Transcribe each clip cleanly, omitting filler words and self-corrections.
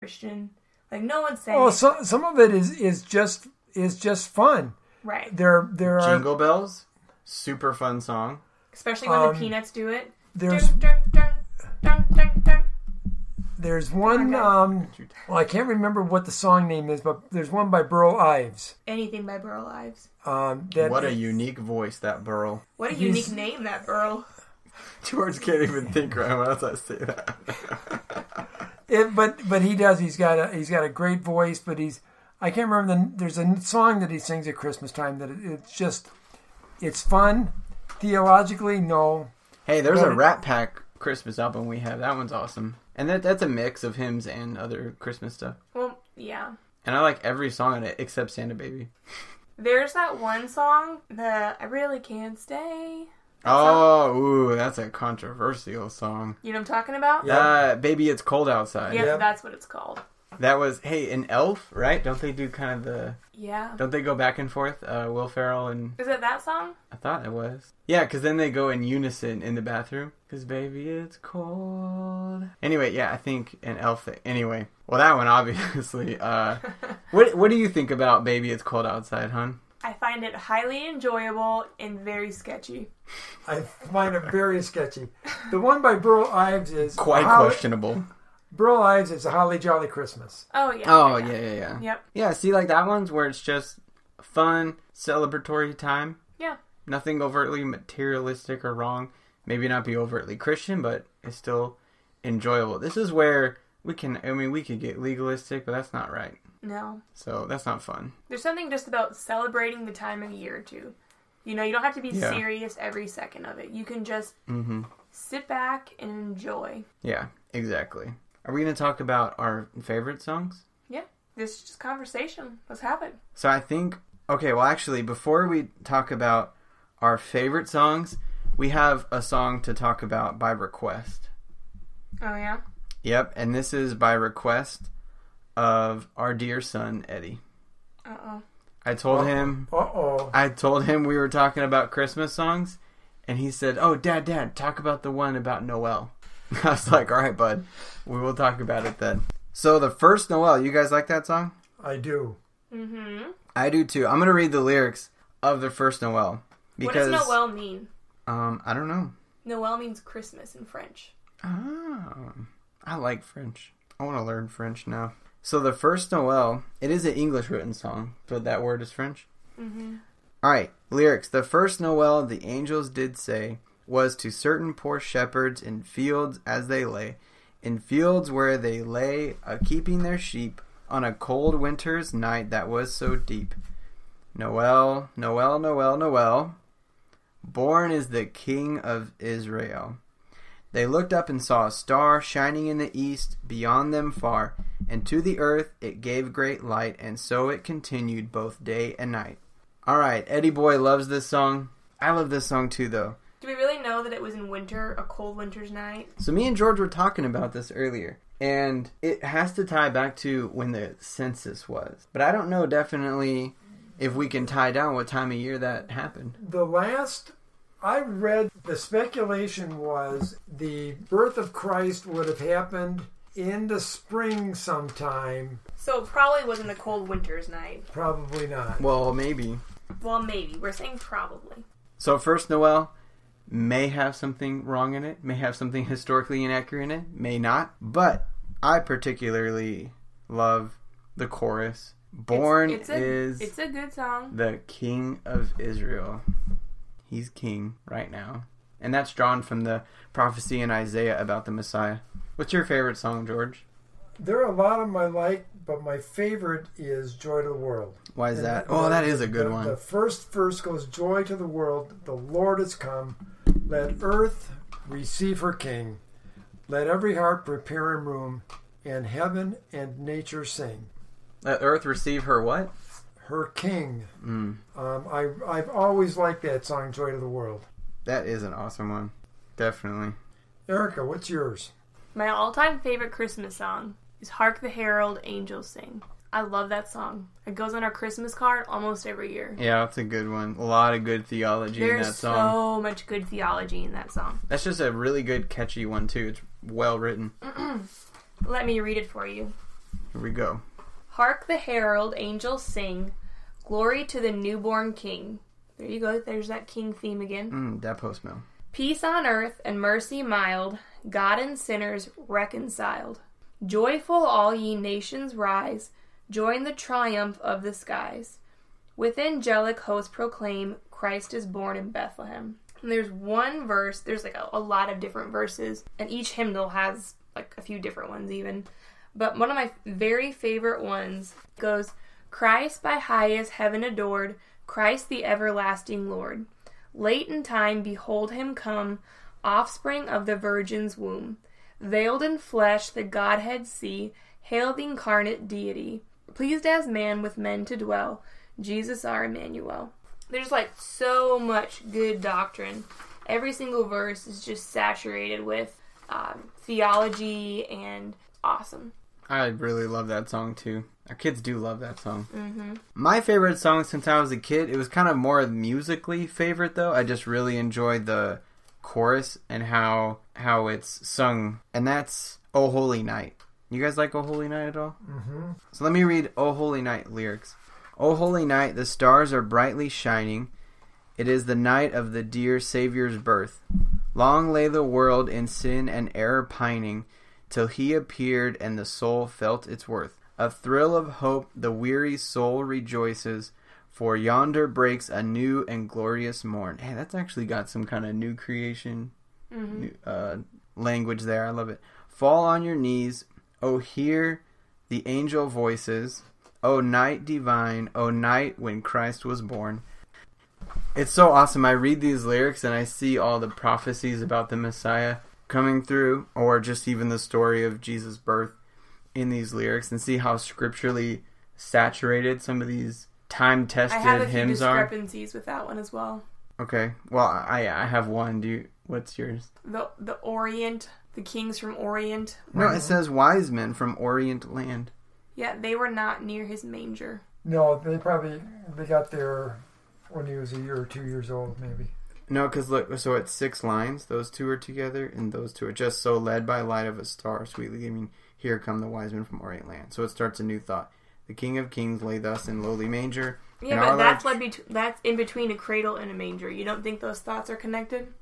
Christian. Like, no one's saying... Oh, some of it is just fun. Right. There are... Jingle Bells, super fun song. Especially when the Peanuts do it. There's... Dun, dun, dun, dun, dun. There's one, well, I can't remember what the song name is, but there's one by Burl Ives. Anything by Burl Ives. What a unique voice, that Burl. What a unique name, that Burl. George can't even think right when I say that. But he does. He's got a great voice, but I can't remember there's a song that he sings at Christmas time that it's fun. Theologically, no. Hey, there's a Rat Pack Christmas album we have. That one's awesome. And that's a mix of hymns and other Christmas stuff. Well, yeah. And I like every song on it except Santa Baby. There's that one song, I Really Can't Stay. That's a controversial song. You know what I'm talking about? Yeah. Baby, It's Cold Outside. Yeah, that's what it's called. That was, an Elf, right? Don't they do kind of the... Yeah. Don't they go back and forth? Will Ferrell and... Is it that song? I thought it was. Yeah, because then they go in unison in the bathroom. Because baby, it's cold. Anyway, yeah, I think an Elf... Anyway. Well, that one, obviously. What do you think about Baby, It's Cold Outside, hon? I find it highly enjoyable and very sketchy. I find it very sketchy. The one by Burl Ives is... Quite questionable. Burl Ives is A Holly Jolly Christmas. Oh, yeah. Oh, yeah. Yep. Yeah, see, like that one's where it's just fun, celebratory time. Yeah. Nothing overtly materialistic or wrong. Maybe not be overtly Christian, but it's still enjoyable. This is where we could get legalistic, but that's not right. No. So that's not fun. There's something just about celebrating the time of year, too. You know, you don't have to be serious every second of it. You can just sit back and enjoy. Yeah, exactly. Are we going to talk about our favorite songs? Yeah, this is just conversation. Let's have it. So I think, actually, before we talk about our favorite songs, we have a song to talk about by request. Oh, yeah? Yep, and this is by request of our dear son, Eddie. Uh-oh. I told him we were talking about Christmas songs, and he said, "Oh, Dad, talk about the one about Noel." I was like, all right, bud. We will talk about it then. So the first Noel, you guys like that song? I do. Mm-hmm. I do too. I'm going to read the lyrics of the first Noel. Because, what does Noel mean? I don't know. Noel means Christmas in French. Oh, I like French. I want to learn French now. So the first Noel, it is an English written song, but that word is French. Mm-hmm. All right, lyrics. The first Noel, the angels did say, was to certain poor shepherds in fields as they lay, in fields where they lay a-keeping their sheep, on a cold winter's night that was so deep. Noel, Noel, Noel, Noel, born is the King of Israel. They looked up and saw a star shining in the east, beyond them far, and to the earth it gave great light, and so it continued both day and night. All right, Eddie Boy loves this song. I love this song too, though. Do we really know that it was in winter, a cold winter's night? So me and George were talking about this earlier, and it has to tie back to when the census was. But I don't know definitely if we can tie down what time of year that happened. The last I read, the speculation was the birth of Christ would have happened in the spring sometime. So it probably wasn't a cold winter's night. Probably not. Well, maybe. Well, maybe. We're saying probably. So first Noel may have something wrong in it, may have something historically inaccurate in it, may not. But I particularly love the chorus. Born it's a good song. The King of Israel. He's king right now. And that's drawn from the prophecy in Isaiah about the Messiah. What's your favorite song, George? There are a lot of them I like, but my favorite is Joy to the World. Why is that? Oh, that is a good one. The first verse goes, Joy to the world, the Lord has come. Let earth receive her King. Let every heart prepare him room, and heaven and nature sing. Let earth receive her what? Her King. I've always liked that song, Joy to the World. That is an awesome one. Definitely. Erica, what's yours? My all-time favorite Christmas song is Hark the Herald Angels Sing. I love that song. It goes on our Christmas card almost every year. Yeah, that's a good one. A lot of good theology in that song. There's so much good theology in that song. That's just a really good, catchy one, too. It's well written. Let me read it for you. Here we go. Hark the herald angels sing, glory to the newborn King. There you go. There's that King theme again. That postmill. Peace on earth and mercy mild, God and sinners reconciled. Joyful all ye nations rise, join the triumph of the skies. With angelic hosts proclaim, Christ is born in Bethlehem. And there's one verse, there's like a lot of different verses, and each hymnal has like a few different ones even. But one of my very favorite ones goes, Christ by highest heaven adored, Christ the everlasting Lord. Late in time, behold him come, offspring of the Virgin's womb. Veiled in flesh, the Godhead see, hail the incarnate deity. Pleased as man with men to dwell, Jesus our Emmanuel. There's like so much good doctrine. Every single verse is just saturated with theology and awesome. I really love that song too. Our kids do love that song. Mm-hmm. My favorite song since I was a kid, it was kind of more musically favorite though. I just really enjoyed the chorus and how it's sung. And that's O Holy Night. You guys like O Holy Night at all? Mm-hmm. So let me read O Holy Night lyrics. O holy night, the stars are brightly shining. It is the night of the dear Savior's birth. Long lay the world in sin and error pining, till he appeared and the soul felt its worth. A thrill of hope the weary soul rejoices, for yonder breaks a new and glorious morn. Hey, that's actually got some kind of new creation language there. I love it. Fall on your knees, oh hear the angel voices. O night divine, O night when Christ was born. It's so awesome. I read these lyrics and I see all the prophecies about the Messiah coming through, or just even the story of Jesus' birth in these lyrics, and see how scripturally saturated some of these time-tested hymns are. I have a few discrepancies with that one as well. Okay. Well, I have one. What's yours? The Orient, the kings from Orient. No, it says wise men from Orient land. Yeah, they were not near his manger. No, they got there when he was a year or 2 years old, maybe. No, because look, so it's 6 lines. Those two are together, and those two are just so led by light of a star, sweetly giving, here come the wise men from Orient land. So it starts a new thought. The King of Kings lay thus in lowly manger. Yeah, but that's in between a cradle and a manger. You don't think those thoughts are connected?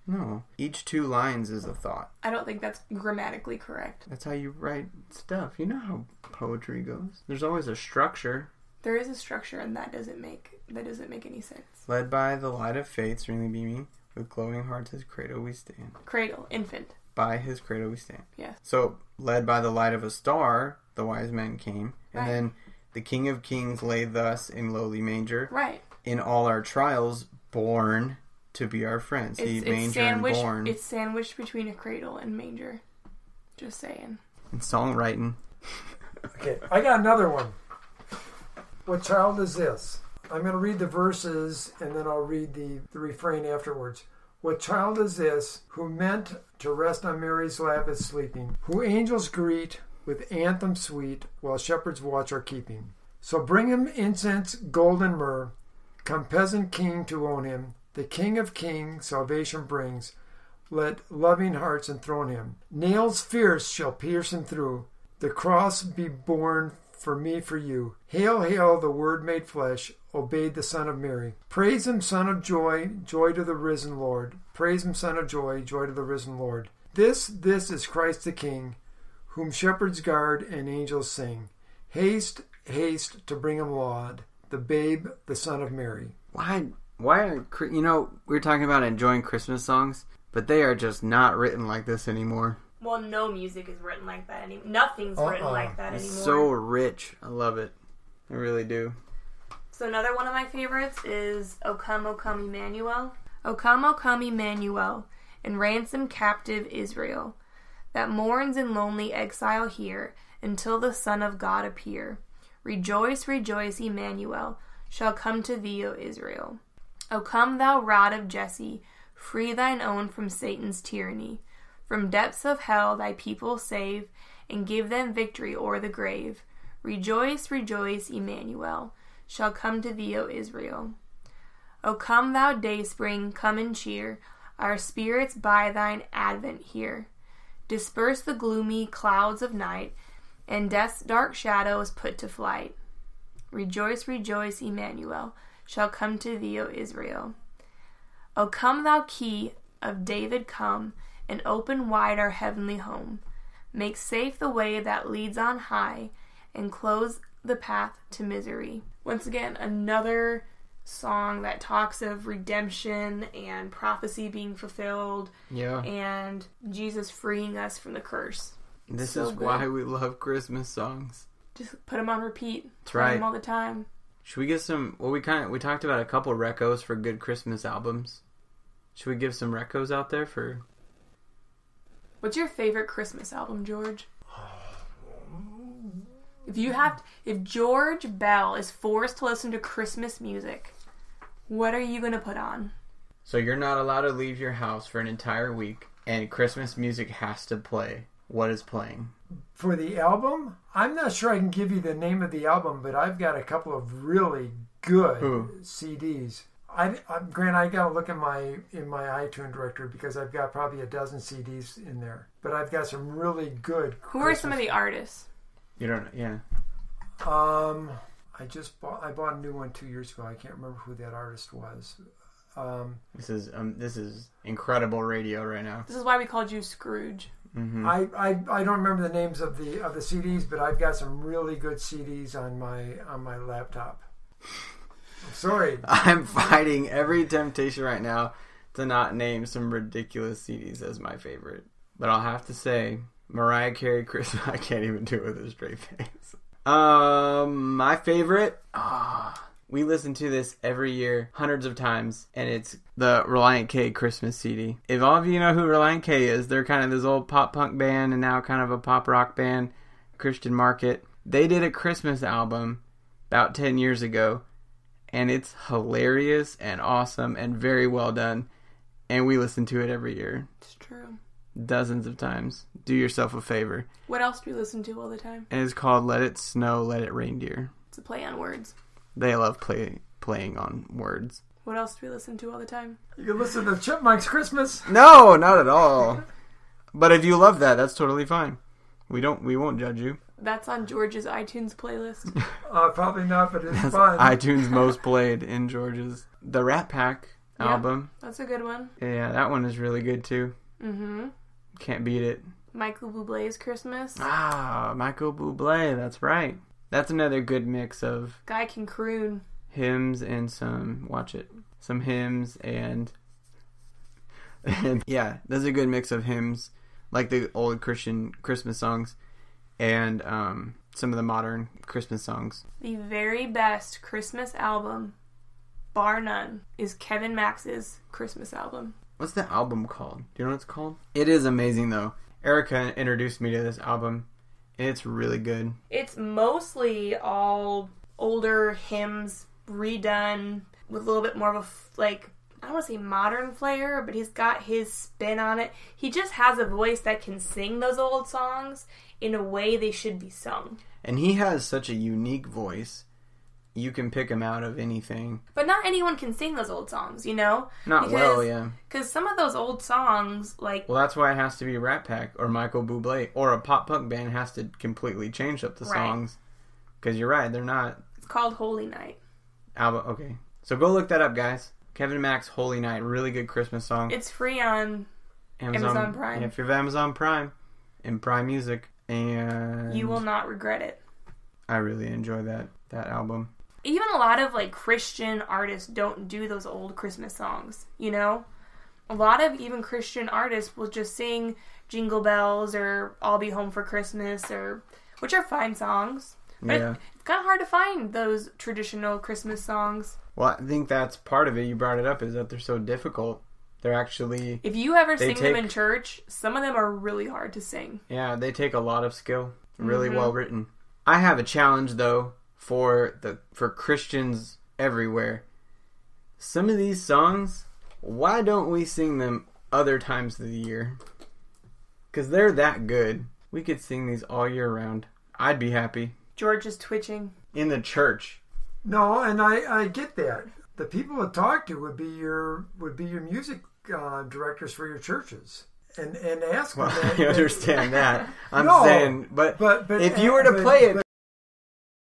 No. Each 2 lines is a thought. I don't think that's grammatically correct. That's how you write stuff. You know how poetry goes. There's always a structure. There is a structure, and that doesn't make any sense. Led by the light of faith, serenely beaming, with glowing hearts his cradle we stand. Cradle, infant. By his cradle we stand. Yes. So, led by the light of a star, the wise men came. And right. Then the King of Kings lay thus in lowly manger. Right. In all our trials, born to be our friends. It's sandwiched between a cradle and manger. Just saying. And songwriting. Okay, I got another one. What child is this? I'm going to read the verses and then I'll read the refrain afterwards. What child is this who meant to rest on Mary's lap is sleeping, who angels greet with anthem sweet while shepherds watch are keeping? So bring him incense, gold, and myrrh. Come peasant king to own him. The King of Kings salvation brings. Let loving hearts enthrone him. Nails fierce shall pierce him through. The cross be borne for me, for you. Hail, hail, the Word made flesh, obeyed the Son of Mary. Praise him, Son of joy, joy to the risen Lord. Praise him, Son of joy, joy to the risen Lord. This is Christ the King, whom shepherds guard and angels sing. Haste, haste to bring him laud, the babe, the Son of Mary. Why are, we're talking about enjoying Christmas songs, but they are just not written like this anymore. Well, no music is written like that anymore. Nothing's written like that anymore. It's so rich. I love it. I really do. So another one of my favorites is O Come, Emmanuel. O come, Emmanuel, and ransom captive Israel, that mourns in lonely exile here, until the Son of God appear. Rejoice, rejoice, Emmanuel, shall come to thee, O Israel. O come, thou rod of Jesse, free thine own from Satan's tyranny. From depths of hell thy people save, and give them victory o'er the grave. Rejoice, rejoice, Emmanuel, shall come to thee, O Israel. O come, thou dayspring, come and cheer our spirits by thine advent here. Disperse the gloomy clouds of night, and death's dark shadow is put to flight. Rejoice, rejoice, Emmanuel shall come to thee, O Israel. O come, thou key of David, come, and open wide our heavenly home. Make safe the way that leads on high, and close the path to misery. Once again, another song that talks of redemption and prophecy being fulfilled, and Jesus freeing us from the curse. This so is good. Why we love Christmas songs. Just put them on repeat. That's play right. them all the time. Should we get some? Well, we talked about a couple recos for good Christmas albums. Should we give some recos out there for? What's your favorite Christmas album, George? If George Bell is forced to listen to Christmas music, what are you going to put on? So you're not allowed to leave your house for an entire week, and Christmas music has to play. What is playing? For the album, I'm not sure I can give you the name of the album, but I've got a couple of really good CDs. Grant, I got to look in my iTunes directory because I've got probably a dozen CDs in there. But I've got some really good. Who are some of the artists? You don't know, yeah. I bought a new one 2 years ago. I can't remember who that artist was. This is incredible radio right now. This is why we called you Scrooge. Mm-hmm. I don't remember the names of the CDs, but I've got some really good CDs on my laptop. I'm sorry. I'm fighting every temptation right now to not name some ridiculous CDs as my favorite. But I'll have to say, Mariah Carey, Christmas. I can't even do it with a straight face. My favorite. We listen to this every year, hundreds of times, and it's the Relient K Christmas CD. If all of you know who Relient K is, they're kind of this old pop punk band and now kind of a pop rock band, Christian market. They did a Christmas album about 10 years ago, and it's hilarious and awesome and very well done, and we listen to it every year. It's true. Dozens of times. Do yourself a favor. What else do you listen to all the time? And it's called Let It Snow, Let It Reindeer. It's a play on words. They love playing on words. What else do we listen to all the time? You can listen to Chipmunks Christmas. No, not at all. But if you love that, that's totally fine. We won't judge you. That's on George's iTunes playlist. Probably not, but it's that's fun. iTunes most played in George's. The Rat Pack album. That's a good one. Yeah, that one is really good too. Mm-hmm. Can't beat it. Michael Bublé's Christmas. Michael Bublé, that's right. That's another good mix of... Guy can croon. Hymns and some hymns and yeah, there's a good mix of hymns, like the old Christian Christmas songs, and some of the modern Christmas songs. The very best Christmas album, bar none, is Kevin Max's Christmas album. What's the album called? Do you know what it's called? It is amazing though. Erica introduced me to this album. It's really good. It's mostly all older hymns redone with a little bit more of a, I don't want to say modern flair, but he's got his spin on it. He just has a voice that can sing those old songs in a way they should be sung. And he has such a unique voice. You can pick him out of anything. But not anyone can sing those old songs, you know? Yeah. Because some of those old songs, Well, that's why it has to be Rat Pack or Michael Bublé. Or a pop punk band has to completely change up the songs. Because you're right, they're not... It's called Holy Night. Okay. So go look that up, guys. Kevin Max, Holy Night. Really good Christmas song. It's free on Amazon Prime. Yeah, if you have Amazon Prime and Prime Music. And... You will not regret it. I really enjoy that album. Even a lot of Christian artists don't do those old Christmas songs, you know? A lot of even Christian artists will just sing Jingle Bells or I'll Be Home for Christmas, which are fine songs. But it's kind of hard to find those traditional Christmas songs. Well, I think that's part of it. You brought it up, is that they're so difficult. They're actually... If you ever sing them in church, some of them are really hard to sing. Yeah, they take a lot of skill. Really well written. I have a challenge, though, for Christians everywhere. Some of these songs, why don't we sing them other times of the year? Because they're that good. We could sing these all year round. I'd be happy. George is twitching. In the church. No, and I get that. The people to talk to would be your music directors for your churches. and ask Well, them. I understand that. I'm No, saying, but but if you were to play it